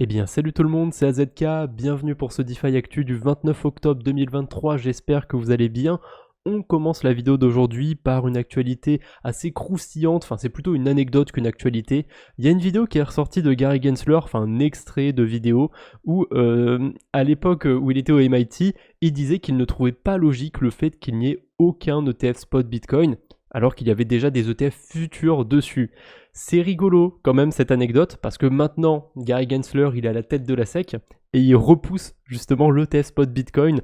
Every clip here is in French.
Eh bien salut tout le monde, c'est AZK, bienvenue pour ce DeFi Actu du 29 octobre 2023, j'espère que vous allez bien. On commence la vidéo d'aujourd'hui par une actualité assez croustillante, enfin c'est plutôt une anecdote qu'une actualité. Il y a une vidéo qui est ressortie de Gary Gensler, enfin un extrait de vidéo, où à l'époque où il était au MIT, il disait qu'il ne trouvait pas logique le fait qu'il n'y ait aucun ETF spot Bitcoin, alors qu'il y avait déjà des ETF futurs dessus. C'est rigolo quand même cette anecdote, parce que maintenant, Gary Gensler, il est à la tête de la SEC, et il repousse justement l'ETF spot Bitcoin.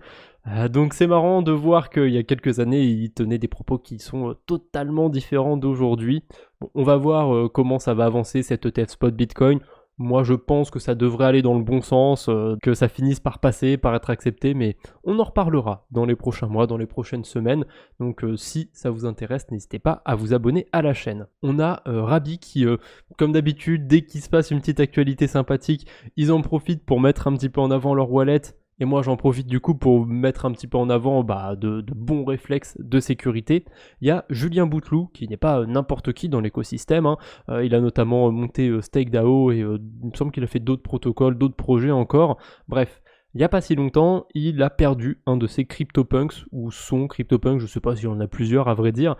Donc c'est marrant de voir qu'il y a quelques années, il tenait des propos qui sont totalement différents d'aujourd'hui. Bon, on va voir comment ça va avancer cet ETF spot Bitcoin. Moi je pense que ça devrait aller dans le bon sens, que ça finisse par passer, par être accepté, mais on en reparlera dans les prochains mois, dans les prochaines semaines. Donc si ça vous intéresse, n'hésitez pas à vous abonner à la chaîne. On a Rabi qui, comme d'habitude, dès qu'il se passe une petite actualité sympathique, ils en profitent pour mettre un petit peu en avant leur wallet. Et moi j'en profite du coup pour mettre un petit peu en avant de bons réflexes de sécurité. Il y a Julien Bouteloup qui n'est pas n'importe qui dans l'écosystème, hein. Il a notamment monté StakeDAO et il me semble qu'il a fait d'autres protocoles, d'autres projets encore. Bref, il n'y a pas si longtemps, il a perdu un de ses CryptoPunks, ou son CryptoPunk, je ne sais pas s'il y en a plusieurs à vrai dire.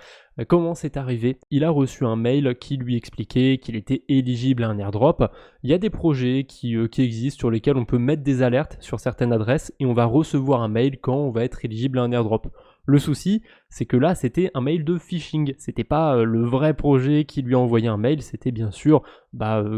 Comment c'est arrivé? Il a reçu un mail qui lui expliquait qu'il était éligible à un airdrop. Il y a des projets qui existent sur lesquels on peut mettre des alertes sur certaines adresses et on va recevoir un mail quand on va être éligible à un airdrop. Le souci, c'est que là, c'était un mail de phishing. C'était pas le vrai projet qui lui a envoyé un mail, c'était bien sûr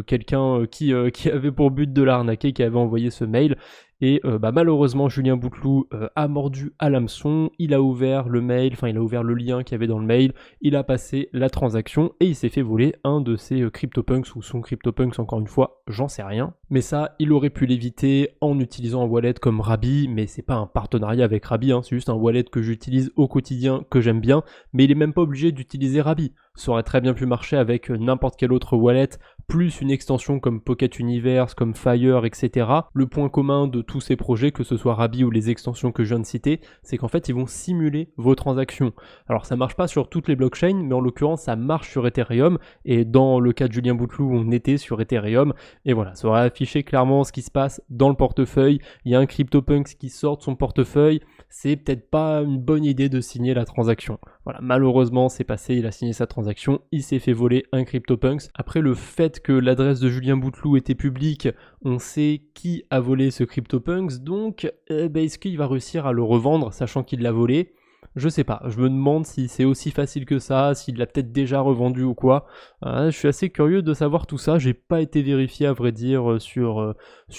quelqu'un qui avait pour but de l'arnaquer, qui avait envoyé ce mail. Et malheureusement, Julien Bouteloup a mordu à l'hameçon. Il a ouvert le mail, enfin il a ouvert le lien qu'il y avait dans le mail. Il a passé la transaction et il s'est fait voler un de ses CryptoPunks ou son CryptoPunks, encore une fois, j'en sais rien. Mais ça, il aurait pu l'éviter en utilisant un wallet comme Rabi, mais c'est pas un partenariat avec Rabi, hein, c'est juste un wallet que j'utilise au quotidien, que j'aime bien, mais il est même pas obligé d'utiliser Rabi. Ça aurait très bien pu marcher avec n'importe quel autre wallet, plus une extension comme Pocket Universe, comme Fire, etc. Le point commun de tous ces projets, que ce soit Rabi ou les extensions que je viens de citer, c'est qu'en fait ils vont simuler vos transactions. Alors ça marche pas sur toutes les blockchains, mais en l'occurrence ça marche sur Ethereum, et dans le cas de Julien Bouteloup, on était sur Ethereum, et voilà, ça aurait affiché clairement ce qui se passe dans le portefeuille. Il y a un CryptoPunks qui sort de son portefeuille, c'est peut-être pas une bonne idée de signer la transaction. Voilà, malheureusement c'est passé, il a signé sa transaction, il s'est fait voler un CryptoPunks. Après, le fait que l'adresse de Julien Bouteloup était publique, on sait qui a volé ce CryptoPunks, donc est-ce qu'il va réussir à le revendre sachant qu'il l'a volé? Je sais pas, je me demande si c'est aussi facile que ça, s'il l'a peut-être déjà revendu ou quoi. Je suis assez curieux de savoir tout ça, j'ai pas été vérifié à vrai dire sur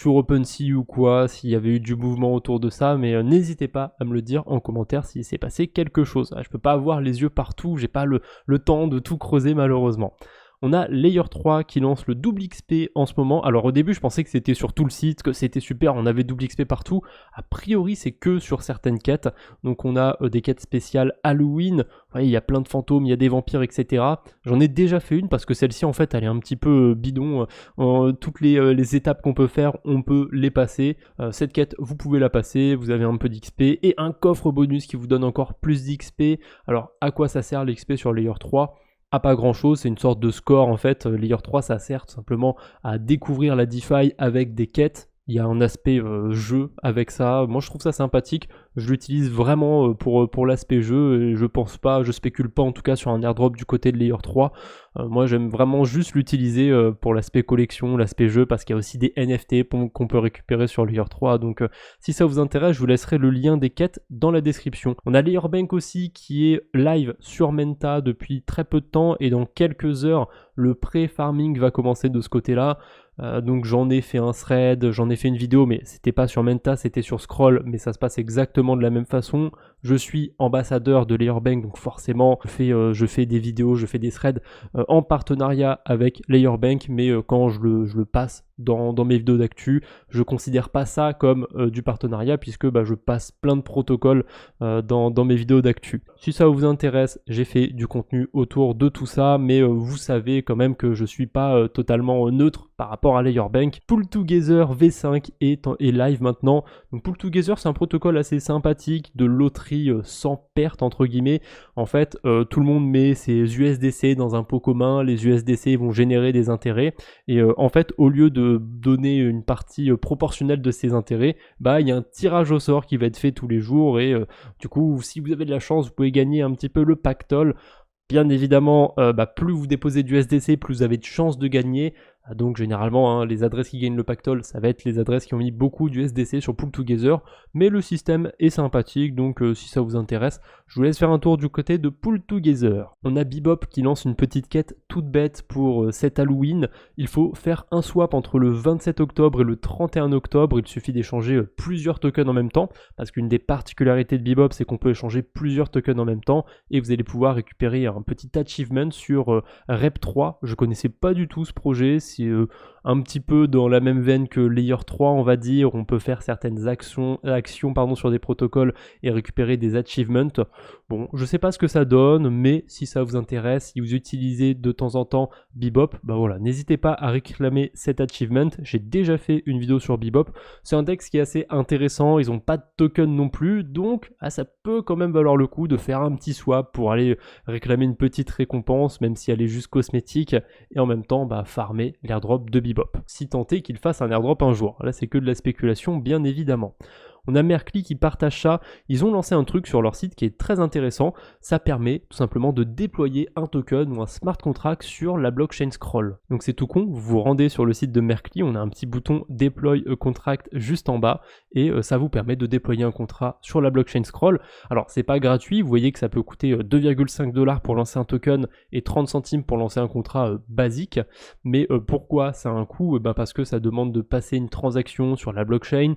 OpenSea ou quoi, s'il y avait eu du mouvement autour de ça, mais n'hésitez pas à me le dire en commentaire s'il s'est passé quelque chose. Je peux pas avoir les yeux partout, j'ai pas le temps de tout creuser malheureusement. On a Layer 3 qui lance le double XP en ce moment. Alors au début je pensais que c'était sur tout le site, que c'était super, on avait double XP partout. A priori c'est que sur certaines quêtes. Donc on a des quêtes spéciales Halloween, il y a plein de fantômes, il y a des vampires, etc. J'en ai déjà fait une parce que celle-ci en fait elle est un petit peu bidon. Toutes les étapes qu'on peut faire, on peut les passer. Cette quête vous pouvez la passer, vous avez un peu d'XP et un coffre bonus qui vous donne encore plus d'XP. Alors à quoi ça sert l'XP sur Layer 3 ? À pas grand chose, c'est une sorte de score en fait. Layer 3 ça sert tout simplement à découvrir la DeFi avec des quêtes. Il y a un aspect jeu avec ça. Moi je trouve ça sympathique. Je l'utilise vraiment pour l'aspect jeu et je spécule pas en tout cas sur un airdrop du côté de Layer 3. Moi j'aime vraiment juste l'utiliser pour l'aspect collection, l'aspect jeu, parce qu'il y a aussi des NFT qu'on peut récupérer sur Layer 3. Donc si ça vous intéresse, je vous laisserai le lien des quêtes dans la description. On a Layer Bank aussi qui est live sur Menta depuis très peu de temps et dans quelques heures le pré-farming va commencer de ce côté-là. Donc j'en ai fait un thread, j'en ai fait une vidéo, mais c'était pas sur Menta, c'était sur Scroll, mais ça se passe exactement de la même façon. Je suis ambassadeur de Layer Bank, donc forcément je fais des vidéos, je fais des threads en partenariat avec Layer Bank, mais quand je le passe dans mes vidéos d'actu, je considère pas ça comme du partenariat, puisque je passe plein de protocoles dans mes vidéos d'actu. Si ça vous intéresse, j'ai fait du contenu autour de tout ça, mais vous savez quand même que je suis pas totalement neutre par rapport à Layer Bank. Pool Together V5 est live maintenant. Donc Pool Together, c'est un protocole assez sympathique de loterie sans perte entre guillemets. En fait, tout le monde met ses USDC dans un pot commun, les USDC vont générer des intérêts et en fait, au lieu de donner une partie proportionnelle de ses intérêts, il y a un tirage au sort qui va être fait tous les jours et du coup, si vous avez de la chance, vous pouvez gagner un petit peu le pactole. Bien évidemment, plus vous déposez du SDC, plus vous avez de chances de gagner. Donc généralement, les adresses qui gagnent le pactole, ça va être les adresses qui ont mis beaucoup du SDC sur Pool Together. Mais le système est sympathique, donc si ça vous intéresse, je vous laisse faire un tour du côté de Pool Together. On a Bebop qui lance une petite quête toute bête pour cet Halloween. Il faut faire un swap entre le 27 octobre et le 31 octobre. Il suffit d'échanger plusieurs tokens en même temps, parce qu'une des particularités de Bebop, c'est qu'on peut échanger plusieurs tokens en même temps, et vous allez pouvoir récupérer un petit achievement sur Rep3. Je connaissais pas du tout ce projet. C'est un petit peu dans la même veine que Layer 3, on va dire. On peut faire certaines actions sur des protocoles et récupérer des achievements. Bon, je sais pas ce que ça donne, mais si ça vous intéresse, si vous utilisez de temps en temps Bebop, voilà, n'hésitez pas à réclamer cet achievement. J'ai déjà fait une vidéo sur Bebop. C'est un deck qui est assez intéressant. Ils n'ont pas de token non plus, donc ça peut quand même valoir le coup de faire un petit swap pour aller réclamer une petite récompense, même si elle est juste cosmétique, et en même temps farmer l'airdrop de Bebop, si tant est qu'il fasse un airdrop un jour. Là c'est que de la spéculation bien évidemment. On a Merkly qui partage ça, ils ont lancé un truc sur leur site qui est très intéressant, ça permet tout simplement de déployer un token ou un smart contract sur la blockchain Scroll. Donc c'est tout con, vous vous rendez sur le site de Merkly, on a un petit bouton Deploy a Contract juste en bas, et ça vous permet de déployer un contrat sur la blockchain Scroll. Alors c'est pas gratuit, vous voyez que ça peut coûter 2,5$ pour lancer un token et 30 centimes pour lancer un contrat basique, mais pourquoi ça a un coût? Parce que ça demande de passer une transaction sur la blockchain.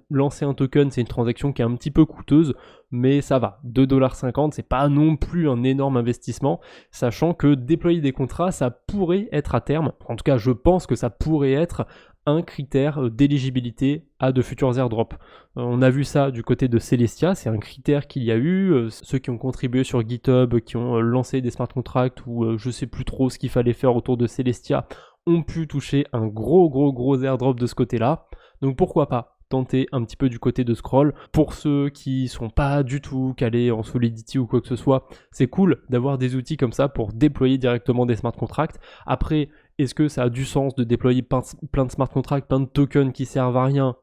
Lancer un token, c'est une transaction qui est un petit peu coûteuse, mais ça va, 2,50$, c'est pas non plus un énorme investissement, sachant que déployer des contrats, ça pourrait être à terme, en tout cas je pense que ça pourrait être un critère d'éligibilité à de futurs airdrops. On a vu ça du côté de Celestia, c'est un critère qu'il y a eu, ceux qui ont contribué sur GitHub, qui ont lancé des smart contracts, ou je sais plus trop ce qu'il fallait faire autour de Celestia, ont pu toucher un gros airdrop de ce côté-là, donc pourquoi pas tenter un petit peu du côté de Scroll. Pour ceux qui sont pas du tout calés en Solidity ou quoi que ce soit, c'est cool d'avoir des outils comme ça pour déployer directement des smart contracts. Après, est-ce que ça a du sens de déployer plein de smart contracts, plein de tokens qui servent à rien?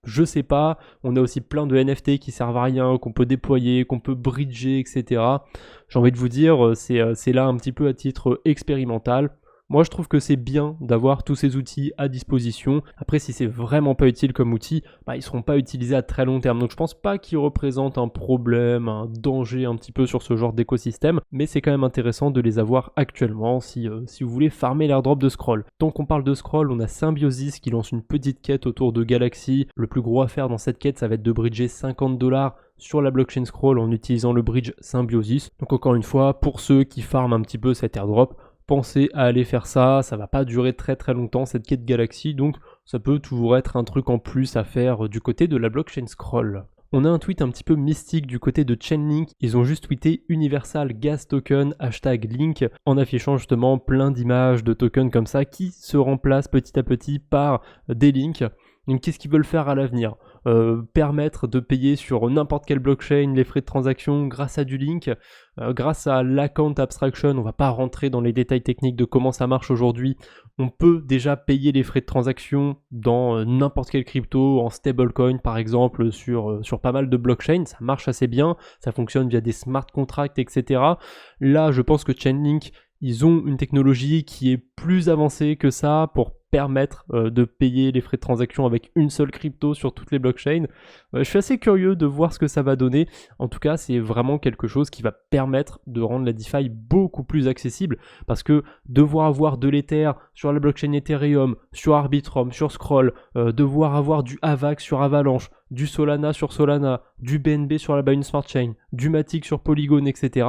Je sais pas. On a aussi plein de NFT qui servent à rien, qu'on peut déployer, qu'on peut bridger, etc. J'ai envie de vous dire, c'est là un petit peu à titre expérimental. Moi, je trouve que c'est bien d'avoir tous ces outils à disposition. Après, si c'est vraiment pas utile comme outil, ils seront pas utilisés à très long terme. Donc, je pense pas qu'ils représentent un problème, un danger un petit peu sur ce genre d'écosystème. Mais c'est quand même intéressant de les avoir actuellement si vous voulez farmer l'airdrop de Scroll. Tant qu'on parle de Scroll, on a Symbiosis qui lance une petite quête autour de Galaxy. Le plus gros à faire dans cette quête, ça va être de bridger 50$ sur la blockchain Scroll en utilisant le bridge Symbiosis. Donc, encore une fois, pour ceux qui farment un petit peu cet airdrop, pensez à aller faire ça va pas durer très longtemps cette quête Galaxy, donc ça peut toujours être un truc en plus à faire du côté de la blockchain Scroll. On a un tweet un petit peu mystique du côté de Chainlink, ils ont juste tweeté Universal Gas Token #link en affichant justement plein d'images de tokens comme ça qui se remplacent petit à petit par des links. Donc qu'est-ce qu'ils veulent faire à l'avenir? Permettre de payer sur n'importe quelle blockchain les frais de transaction grâce à du link, grâce à l'account abstraction. On va pas rentrer dans les détails techniques de comment ça marche aujourd'hui. On peut déjà payer les frais de transaction dans n'importe quelle crypto, en stablecoin par exemple, sur pas mal de blockchains. Ça marche assez bien, ça fonctionne via des smart contracts, etc. Là, je pense que Chainlink, ils ont une technologie qui est plus avancée que ça pour permettre de payer les frais de transaction avec une seule crypto sur toutes les blockchains. Je suis assez curieux de voir ce que ça va donner. En tout cas, c'est vraiment quelque chose qui va permettre de rendre la DeFi beaucoup plus accessible, parce que devoir avoir de l'Ether sur la blockchain Ethereum, sur Arbitrum, sur Scroll, devoir avoir du AVAX sur Avalanche, du Solana sur Solana, du BNB sur la Binance Smart Chain, du Matic sur Polygon, etc.,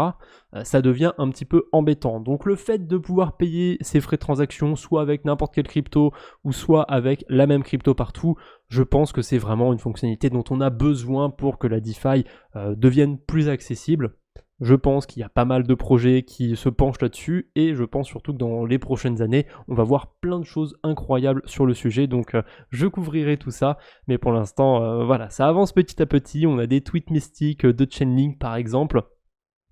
ça devient un petit peu embêtant. Donc le fait de pouvoir payer ses frais de transaction soit avec n'importe quelle crypto ou soit avec la même crypto partout, je pense que c'est vraiment une fonctionnalité dont on a besoin pour que la DeFi devienne plus accessible. Je pense qu'il y a pas mal de projets qui se penchent là-dessus et je pense surtout que dans les prochaines années, on va voir plein de choses incroyables sur le sujet. Donc je couvrirai tout ça, mais pour l'instant, voilà, ça avance petit à petit. On a des tweets mystiques de Chainlink par exemple.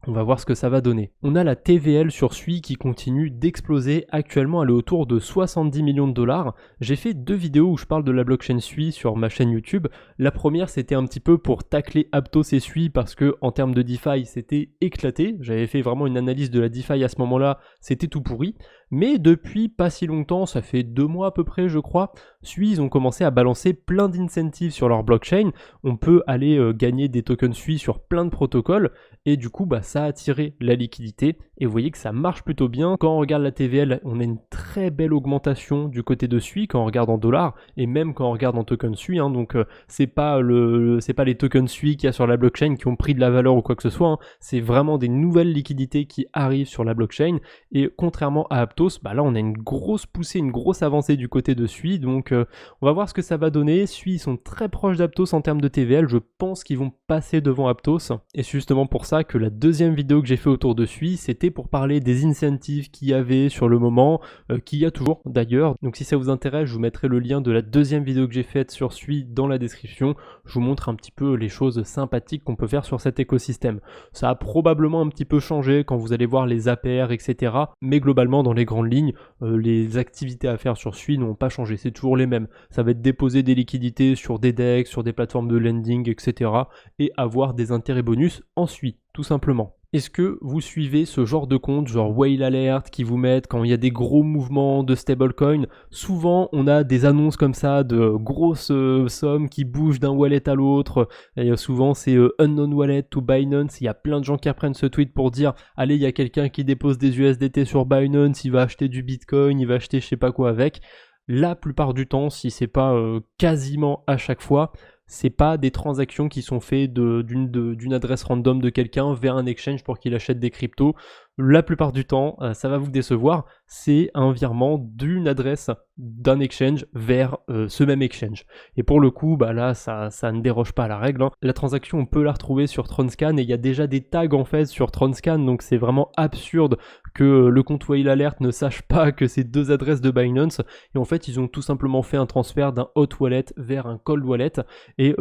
On va voir ce que ça va donner. On a la TVL sur SUI qui continue d'exploser. Actuellement, elle est autour de 70 millions de dollars. J'ai fait 2 vidéos où je parle de la blockchain SUI sur ma chaîne YouTube. La première, c'était un petit peu pour tacler Aptos et SUI parce que en termes de DeFi, c'était éclaté. J'avais fait vraiment une analyse de la DeFi à ce moment-là, c'était tout pourri. Mais depuis pas si longtemps, ça fait 2 mois à peu près, je crois, SUI, ils ont commencé à balancer plein d'incentives sur leur blockchain. On peut aller gagner des tokens SUI sur plein de protocoles. Et du coup, ça a attiré la liquidité et vous voyez que ça marche plutôt bien. Quand on regarde la TVL, on a une très belle augmentation du côté de SUI quand on regarde en dollars et même quand on regarde en token SUI. Donc c'est pas les tokens SUI qu'il y a sur la blockchain qui ont pris de la valeur ou quoi que ce soit. C'est vraiment des nouvelles liquidités qui arrivent sur la blockchain et contrairement à Aptos, là on a une grosse poussée, une grosse avancée du côté de SUI. Donc on va voir ce que ça va donner. SUI sont très proches d'Aptos en termes de TVL. Je pense qu'ils vont passer devant Aptos et c'est justement pour ça que la deuxième vidéo que j'ai fait autour de SUI, c'était pour parler des incentives qu'il y avait sur le moment, qu'il y a toujours d'ailleurs. Donc si ça vous intéresse, je vous mettrai le lien de la deuxième vidéo que j'ai faite sur SUI dans la description. Je vous montre un petit peu les choses sympathiques qu'on peut faire sur cet écosystème. Ça a probablement un petit peu changé quand vous allez voir les APR, etc. Mais globalement, dans les grandes lignes, les activités à faire sur SUI n'ont pas changé. C'est toujours les mêmes. Ça va être déposer des liquidités sur des DEX, sur des plateformes de lending, etc. et avoir des intérêts bonus en SUI, tout simplement. Est-ce que vous suivez ce genre de compte, genre Whale Alert, qui vous mettent quand il y a des gros mouvements de stablecoin? Souvent, on a des annonces comme ça de grosses sommes qui bougent d'un wallet à l'autre. Et souvent, c'est Unknown Wallet to Binance. Il y a plein de gens qui reprennent ce tweet pour dire allez, il y a quelqu'un qui dépose des USDT sur Binance, il va acheter du Bitcoin, il va acheter je sais pas quoi avec. La plupart du temps, si c'est pas quasiment à chaque fois, c'est pas des transactions qui sont faites d'une adresse random de quelqu'un vers un exchange pour qu'il achète des cryptos. La plupart du temps, ça va vous décevoir, c'est un virement d'une adresse d'un exchange vers ce même exchange. Et pour le coup, là, ça ne déroge pas à la règle. La transaction, on peut la retrouver sur Tronscan et il y a déjà des tags en fait sur Tronscan, donc c'est vraiment absurde que le compte Whale Alert ne sache pas que c'est 2 adresses de Binance. Et en fait, ils ont tout simplement fait un transfert d'un hot wallet vers un cold wallet. Et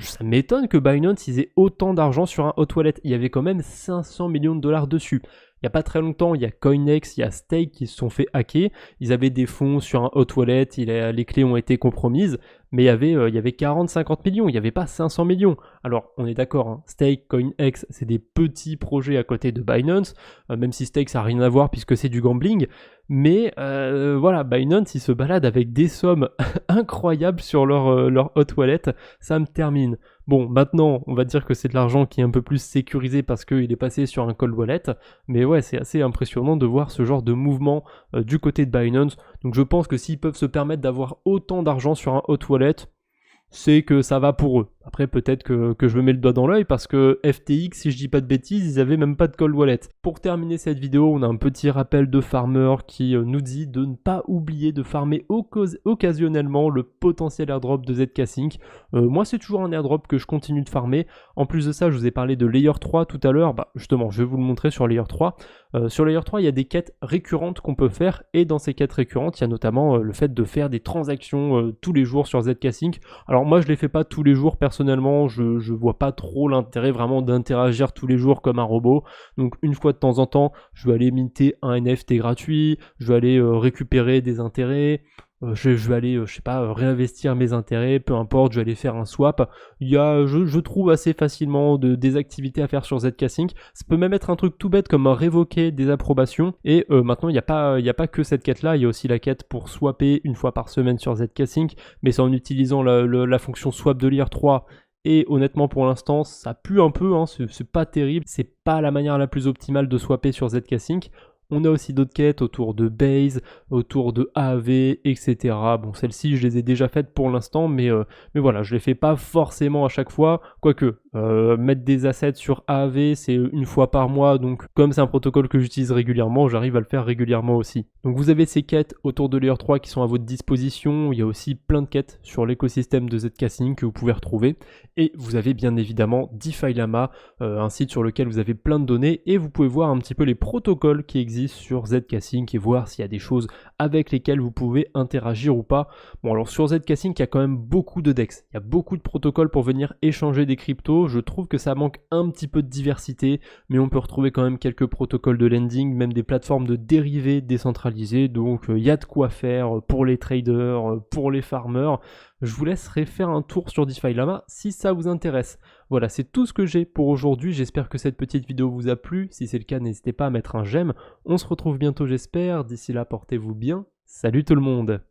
ça m'étonne que Binance ils aient autant d'argent sur un hot wallet. Il y avait quand même 500 millions de dollars dessus. Il n'y a pas très longtemps, il y a Coinex, il y a Stake qui se sont fait hacker. Ils avaient des fonds sur un hot wallet, les clés ont été compromises, mais il y avait 40-50 millions, il n'y avait pas 500 millions. Alors, on est d'accord, Stake, Coinex, c'est des petits projets à côté de Binance, même si Stake, ça n'a rien à voir puisque c'est du gambling. Mais voilà, Binance, ils se baladent avec des sommes incroyables sur leur hot wallet, ça me termine. Bon, maintenant, on va dire que c'est de l'argent qui est un peu plus sécurisé parce qu'il est passé sur un cold wallet, mais ouais, c'est assez impressionnant de voir ce genre de mouvement du côté de Binance. Donc je pense que s'ils peuvent se permettre d'avoir autant d'argent sur un hot wallet, c'est que ça va pour eux. Après, peut-être que je me mets le doigt dans l'œil parce que FTX, si je dis pas de bêtises, ils avaient même pas de cold wallet. Pour terminer cette vidéo, on a un petit rappel de farmer qui nous dit de ne pas oublier de farmer occasionnellement le potentiel airdrop de ZK Sync. Moi, c'est toujours un airdrop que je continue de farmer. En plus de ça, je vous ai parlé de Layer 3 tout à l'heure. Justement, je vais vous le montrer sur Layer 3. Sur Layer 3, il y a des quêtes récurrentes qu'on peut faire et dans ces quêtes récurrentes, il y a notamment le fait de faire des transactions tous les jours sur ZK Sync. Alors moi, je les fais pas tous les jours personnellement, je vois pas trop l'intérêt vraiment d'interagir tous les jours comme un robot. Donc une fois de temps en temps, je vais aller minter un NFT gratuit, je vais aller récupérer des intérêts. Je vais aller, réinvestir mes intérêts, peu importe, je vais aller faire un swap. Il y a, je trouve assez facilement des activités à faire sur ZK Sync. Ça peut même être un truc tout bête comme révoquer des approbations. Et maintenant, il n'y a pas que cette quête-là, il y a aussi la quête pour swapper une fois par semaine sur ZK Sync, mais c'est en utilisant la fonction swap de Layer 3. Et honnêtement, pour l'instant, ça pue un peu, c'est pas terrible, c'est pas la manière la plus optimale de swapper sur ZK Sync. On a aussi d'autres quêtes autour de Base, autour de AAV, etc. Bon, celles-ci, je les ai déjà faites pour l'instant, mais voilà, je les fais pas forcément à chaque fois. Quoique, mettre des assets sur AAV, c'est une fois par mois, donc comme c'est un protocole que j'utilise régulièrement, j'arrive à le faire régulièrement aussi. Donc vous avez ces quêtes autour de Layer 3 qui sont à votre disposition. Il y a aussi plein de quêtes sur l'écosystème de ZK Sync que vous pouvez retrouver. Et vous avez bien évidemment DeFi Llama, un site sur lequel vous avez plein de données et vous pouvez voir un petit peu les protocoles qui existent sur ZK Sync et voir s'il y a des choses avec lesquelles vous pouvez interagir ou pas. Bon, alors sur ZK Sync, il y a quand même beaucoup de DEX. Il y a beaucoup de protocoles pour venir échanger des cryptos. vidéo, je trouve que ça manque un petit peu de diversité, mais on peut retrouver quand même quelques protocoles de lending, même des plateformes de dérivés décentralisées, donc il y a de quoi faire pour les traders, pour les farmers. Je vous laisserai faire un tour sur DeFi Lama si ça vous intéresse. Voilà, c'est tout ce que j'ai pour aujourd'hui, j'espère que cette petite vidéo vous a plu, si c'est le cas n'hésitez pas à mettre un j'aime, on se retrouve bientôt j'espère, d'ici là portez-vous bien, salut tout le monde.